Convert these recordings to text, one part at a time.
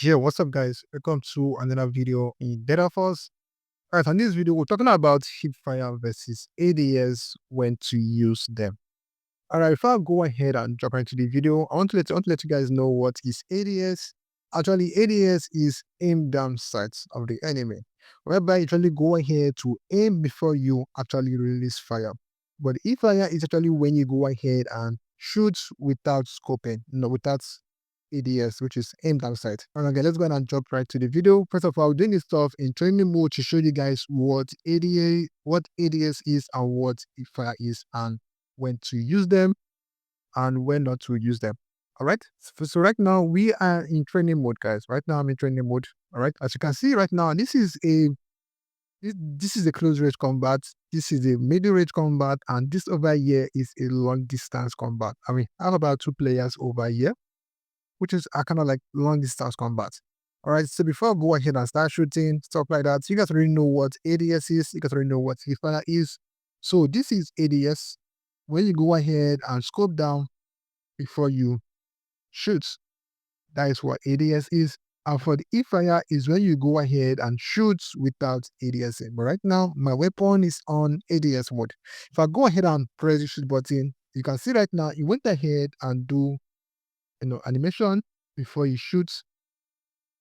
Yeah, what's up, guys? Welcome to another video in Data Force. All right, on this video, we're talking about hipfire versus ADS, when to use them. All right, before I go ahead and jump into the video, I want to let you guys know what is ADS. Actually, ADS is aim down sights of the enemy, whereby you actually go ahead to aim before you actually release fire. But hipfire is actually when you go ahead and shoot without scoping, without ADS, which is aim down sight. All right, okay, let's go ahead and jump right to the video. First of all, doing this stuff in training mode to show you guys what ADS is and what hipfire is, and when to use them and when not to use them. All right. So right now we are in training mode, guys. Right now I'm in training mode. All right. As you can see right now, this is a close range combat. This is a middle range combat, and this over here is a long distance combat. I mean, I have about 2 players over here, which is a kind of like long distance combat. All right. So before I go ahead and start shooting stuff like that, you guys already know what ADS is. You guys already know what hipfire is. So this is ADS. When you go ahead and scope down before you shoot, that is what ADS is. And for the hipfire is when you go ahead and shoot without ADS in. But right now, my weapon is on ADS mode. If I go ahead and press the shoot button, you can see right now, it went ahead and do animation before he shoots.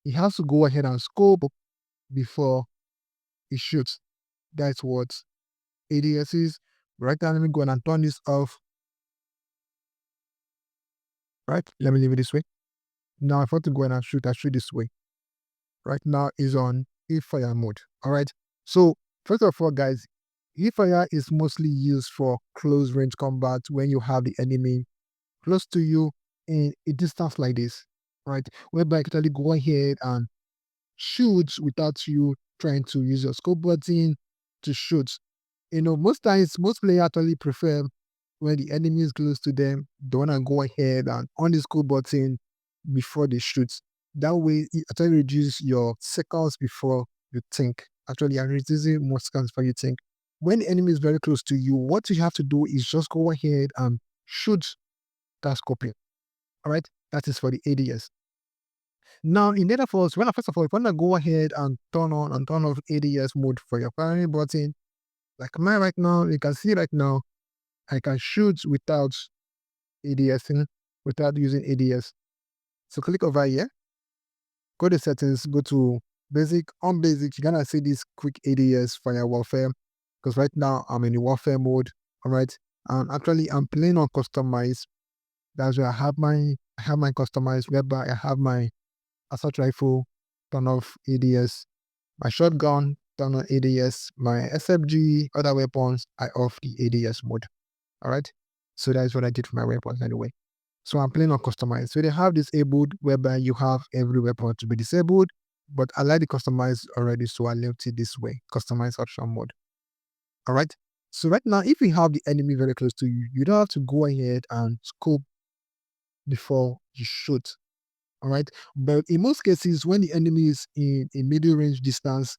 He has to go ahead and scope before he shoots. That's what ADS is. Right now, let me go ahead and turn this off. Right, let me leave it this way. Now, if I want to go ahead and shoot, I shoot this way. Right now is on hipfire mode. All right. So first of all, guys, hipfire is mostly used for close range combat when you have the enemy close to you in a distance like this, right? Whereby you can actually go ahead and shoot without you trying to use your scope button to shoot. Most times, most players actually prefer when the enemy is close to them, they want to go ahead and on the scope button before they shoot. That way, it actually reduces your seconds before you think. Actually, and reducing more seconds before you think. When the enemy is very close to you, what you have to do is just go ahead and shoot that scoping. All right, that is for the ADS. Now, in data force, first of all, if you want to go ahead and turn on and turn off ADS mode for your firing button, like mine right now, you can see right now, I can shoot without ADS without using ADS. So click over here, go to settings, go to basic. On basic, you're gonna see this quick ADS fire warfare, because right now I'm in the warfare mode. All right, and actually I'm playing on customize. That's where I have my customized, whereby I have my assault rifle, turn off ADS, my shotgun, turn on ADS, my SFG, other weapons, I off the ADS mode. All right, so that is what I did for my weapons anyway. So I'm playing on customized. So they have disabled, whereby you have every weapon to be disabled, but I like the customized already, so I left it this way, customized option mode. All right. So right now, if you have the enemy very close to you, you don't have to go ahead and scope before you shoot. All right. But in most cases, when the enemy is in a middle range distance,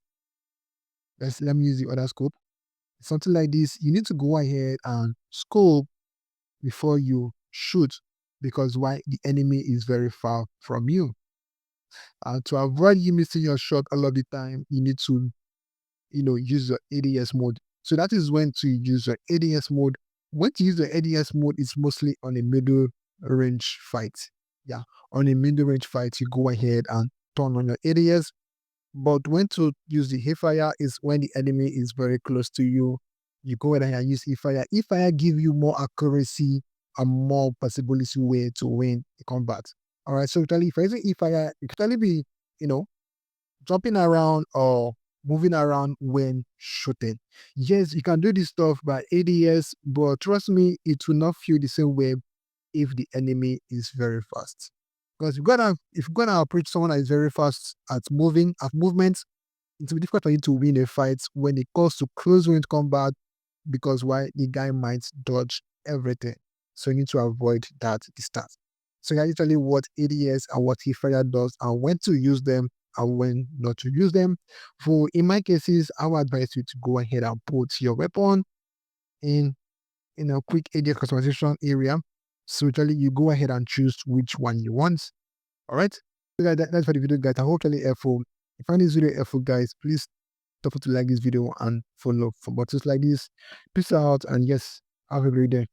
let me use the other scope. Something like this, you need to go ahead and scope before you shoot, because why? The enemy is very far from you. To avoid you missing your shot all of the time, you need to, use your ADS mode. So that is when to use your ADS mode. When to use your ADS mode is mostly on a middle range fight. Yeah, on a middle range fight, you go ahead and turn on your ADS. But when to use the hipfire is when the enemy is very close to you. You go ahead and use hipfire. Hipfire give you more accuracy and more possibility way to win the combat. All right. So actually, if you're using hipfire, you can actually be, jumping around or moving around when shooting. Yes, you can do this stuff by ADS, but trust me, it will not feel the same way if the enemy is very fast. Because if you're gonna approach someone that is very fast at movement, it will be difficult for you to win a fight when it comes to close range combat, because why? The guy might dodge everything. So you need to avoid that distance. So that's usually what ADS and what hipfire does, and when to use them and when not to use them. In my cases, I would advise you to go ahead and put your weapon in a quick ADS customization area. So usually you go ahead and choose which one you want. All right. So that's for the video, guys. I hope it's really helpful. If you find this video helpful, guys, please don't forget to like this video and follow for buttons like this. Peace out, and yes, have a great day.